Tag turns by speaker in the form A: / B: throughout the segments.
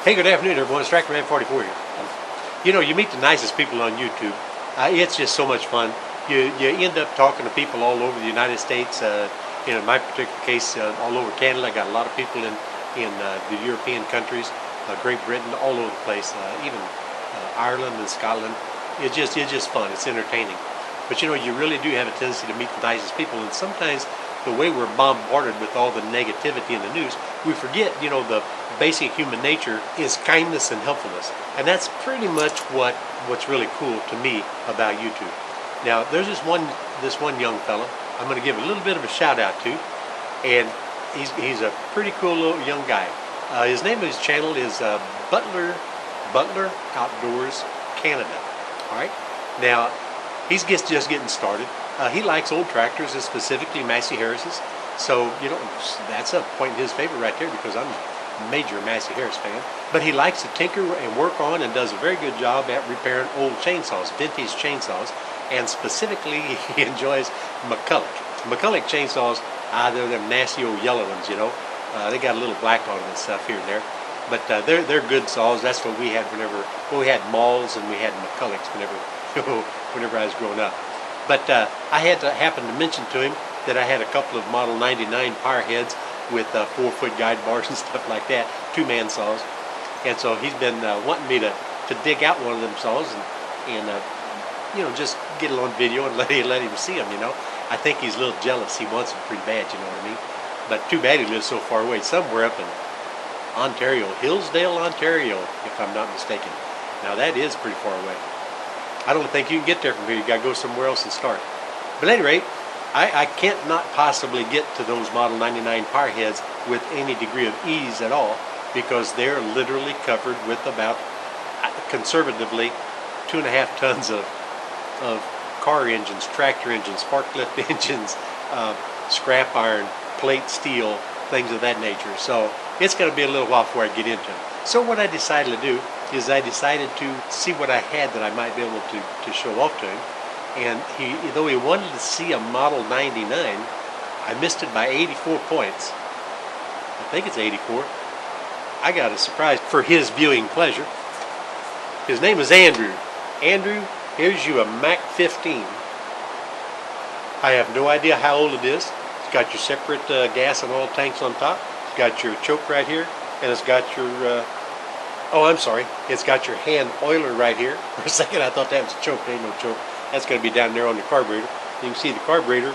A: Hey, good afternoon, everyone. It's TractorMan44 here. You know, you meet the nicest people on YouTube. It's just so much fun. You end up talking to people all over the United States. In my particular case, all over Canada. I got a lot of people in the European countries, Great Britain, all over the place, even Ireland and Scotland. It's just fun. It's entertaining. But you know, you really do have a tendency to meet the nicest people, and sometimes the way we're bombarded with all the negativity in the news, we forget, you know, the basic human nature is kindness and helpfulness. And that's pretty much what's really cool to me about YouTube. Now, there's this one young fella I'm going to give a little bit of a shout out to, and he's a pretty cool little young guy. His name of his channel is Butler Outdoors Canada. All right. Now, he's just getting started. He likes old tractors, and specifically Massey Harris's. So, you know, that's a point in his favor right there, because I'm a major Massey Harris fan. But he likes to tinker and work on, and does a very good job at repairing old chainsaws, vintage chainsaws. And specifically, he enjoys McCoulloch. McCoulloch chainsaws, they're them nasty old yellow ones, you know. They got a little black on them and stuff here and there. But they're good saws. That's what we had when we had Malls, and we had McCoullochs whenever I was growing up. But I had to happen to mention to him that I had a couple of Model 99 power heads with 4-foot guide bars and stuff like that, 2-man saws. And so he's been wanting me to dig out one of them saws and you know, just get it on video and let him see them, you know. I think he's a little jealous. He wants them pretty bad, you know what I mean? But too bad he lives so far away, somewhere up in Ontario, Hillsdale, Ontario, if I'm not mistaken. Now that is pretty far away. I don't think you can get there from here. You got to go somewhere else and start. But at any rate, I can't not possibly get to those Model 99 power heads with any degree of ease at all, because they're literally covered with about, conservatively, 2.5 tons of car engines, tractor engines, forklift engines, scrap iron, plate steel, things of that nature. So it's going to be a little while before I get into it. So what I decided to do is I decided to see what I had that I might be able to show off to him. And though he wanted to see a Model 99, I missed it by 84 points. I think it's 84. I got a surprise for his viewing pleasure. His name is Andrew. Andrew, here's you a Mac 15. I have no idea how old it is. It's got your separate gas and oil tanks on top. It's got your choke right here, and it's got your oh, I'm sorry, it's got your hand oiler right here. For a second I thought that was a choke. There ain't no choke. That's going to be down there on the carburetor. You can see the carburetor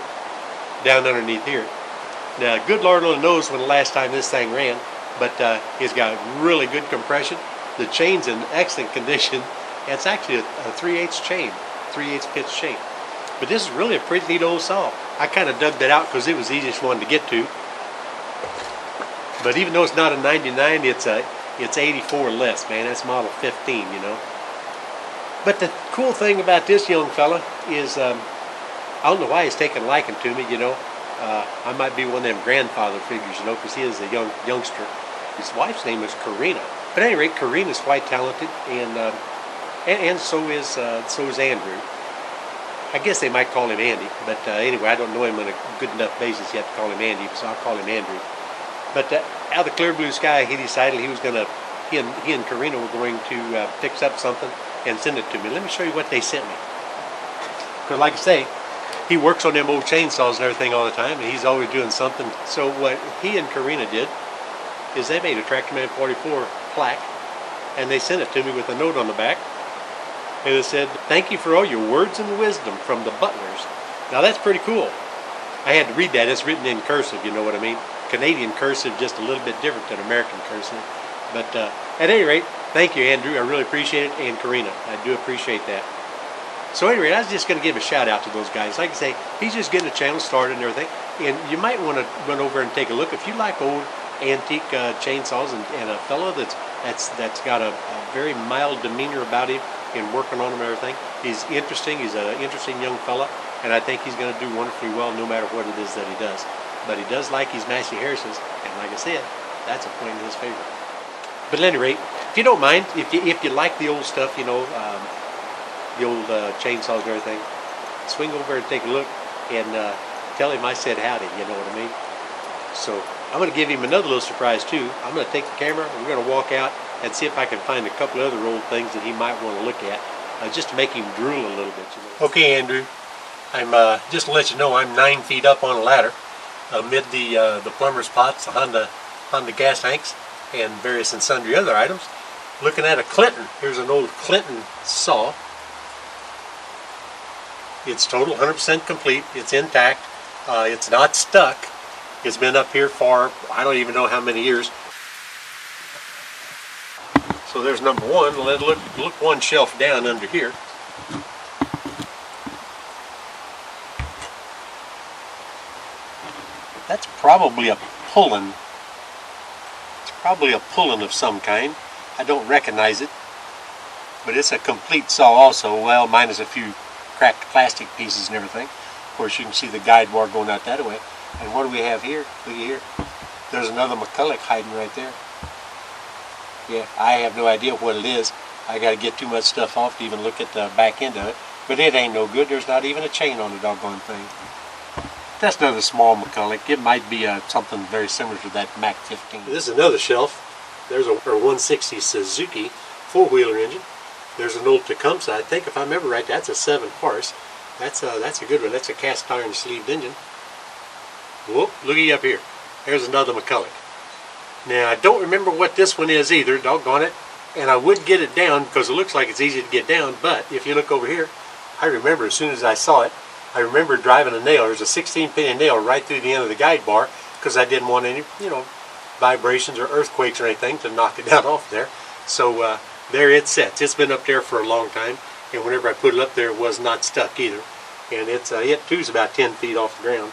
A: down underneath here. Now, good Lord only knows when the last time this thing ran, but it's got really good compression. The chain's in excellent condition. It's actually a 3/8 chain, 3/8 pitch chain. But this is really a pretty neat old saw. I kind of dug that out because it was the easiest one to get to. But even though it's not a 99, it's 84 less, man. That's Model 15, you know. But the cool thing about this young fella is, I don't know why he's taking a liking to me, you know. I might be one of them grandfather figures, you know, because he is a youngster. His wife's name is Carina. But at any rate, Carina's quite talented, and so is Andrew. I guess they might call him Andy, but anyway, I don't know him on a good enough basis yet to call him Andy, so I'll call him Andrew. But out of the clear blue sky, he decided he and Carina were going to fix up something and send it to me. Let me show you what they sent me. Because like I say, he works on them old chainsaws and everything all the time, and he's always doing something. So what he and Carina did is they made a TractorMan44 plaque, and they sent it to me with a note on the back. And it said, "Thank you for all your words and wisdom from the Butlers." Now that's pretty cool. I had to read that. It's written in cursive, you know what I mean? Canadian cursive, just a little bit different than American cursive. But at any rate, thank you, Andrew. I really appreciate it. And Carina, I do appreciate that. So at any rate, I was just going to give a shout out to those guys. Like I say, he's just getting a channel started and everything. And you might want to run over and take a look. If you like old antique chainsaws and a fellow that's got a very mild demeanor about him in working on them and everything. He's interesting. He's an interesting young fella, and I think he's going to do wonderfully well no matter what it is that he does. But he does like his Massey Harris's, and like I said, that's a point in his favor. But at any rate, if you don't mind, if you like the old stuff, you know, the old chainsaws and everything, swing over and take a look and tell him I said howdy, you know what I mean? So I'm going to give him another little surprise too. I'm going to take the camera, and we're going to walk out and see if I can find a couple other old things that he might want to look at, just to make him drool a little bit. Okay, Andrew, I'm just to let you know I'm 9 feet up on a ladder amid the plumber's pots, the Honda gas tanks, and various and sundry other items, looking at a Clinton. Here's an old Clinton saw. It's total 100% complete. It's intact. It's not stuck. It's been up here for I don't even know how many years. So there's number one. Let's look one shelf down under here. That's probably a pullin'. It's probably a pullin' of some kind. I don't recognize it, but it's a complete saw also. Well, minus a few cracked plastic pieces and everything. Of course, you can see the guide bar going out that way. And what do we have here? Look at here. There's another McCoulloch hiding right there. Yeah, I have no idea what it is. I got to get too much stuff off to even look at the back end of it. But it ain't no good. There's not even a chain on the doggone thing. That's another small McCoulloch. It might be something very similar to that Mac 15. This is another shelf. There's a 160 Suzuki four-wheeler engine. There's an old Tecumseh. I think if I remember right, that's a 7-horse. That's a good one. That's a cast iron sleeved engine. Whoop! Looky up here. There's another McCoulloch. Now I don't remember what this one is either. Doggone it. And I would get it down because it looks like it's easy to get down. But if you look over here, I remember as soon as I saw it. I remember driving a nail. There's a 16-penny nail right through the end of the guide bar because I didn't want any, vibrations or earthquakes or anything to knock it down off there. So there it sits. It's been up there for a long time, and whenever I put it up there, it was not stuck either. And it too is about 10 feet off the ground.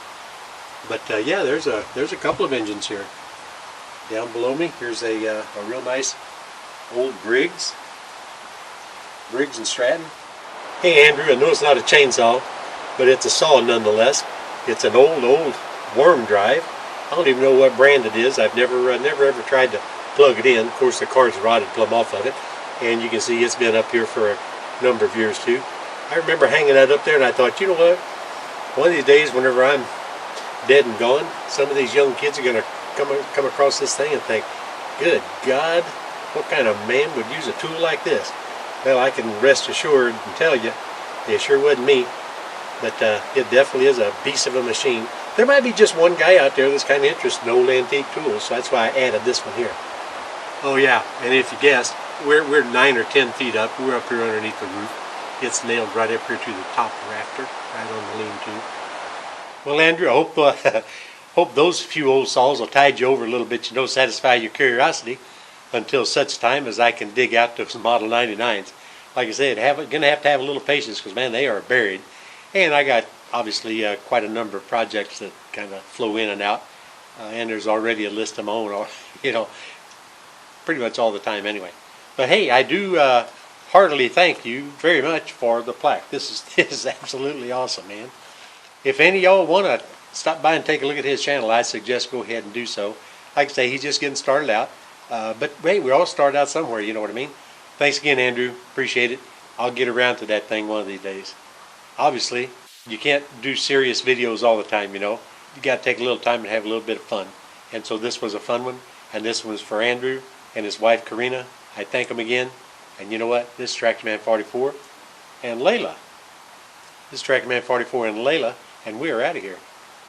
A: But yeah, there's a couple of engines here. Down below me, here's a real nice old Briggs and Stratton. Hey Andrew, I know it's not a chainsaw, but it's a saw nonetheless. It's an old worm drive. I don't even know what brand it is. I've never ever tried to plug it in. Of course, the card's rotted plumb off of it, and you can see it's been up here for a number of years too. I remember hanging that up there, and I thought, you know what? One of these days, whenever I'm dead and gone, some of these young kids are going to come across this thing and think, "Good God, what kind of man would use a tool like this?" Well, I can rest assured and tell you, it sure wasn't me. But it definitely is a beast of a machine. There might be just one guy out there that's kind of interested in old antique tools, so that's why I added this one here. Oh yeah, and if you guessed, we're 9 or 10 feet up. We're up here underneath the roof. It's nailed right up here to the top rafter, right on the lean-to. Well, Andrew, I hope those few old saws will tide you over a little bit, satisfy your curiosity until such time as I can dig out those Model 99s. Like I said, going to have to have a little patience because, man, they are buried. And I got, obviously, quite a number of projects that kind of flow in and out. And there's already a list of my own, pretty much all the time anyway. But hey, I do heartily thank you very much for the plaque. This is absolutely awesome, man. If any of y'all want to stop by and take a look at his channel, I suggest go ahead and do so. Like I say, he's just getting started out. But hey, we all start out somewhere, you know what I mean? Thanks again, Andrew. Appreciate it. I'll get around to that thing one of these days. Obviously, you can't do serious videos all the time, You got to take a little time and have a little bit of fun. And so this was a fun one, and this was for Andrew and his wife, Carina. I thank them again. And you know what? This is Tractor Man 44 and Layla. This is Tractor Man 44 and Layla, and we are out of here.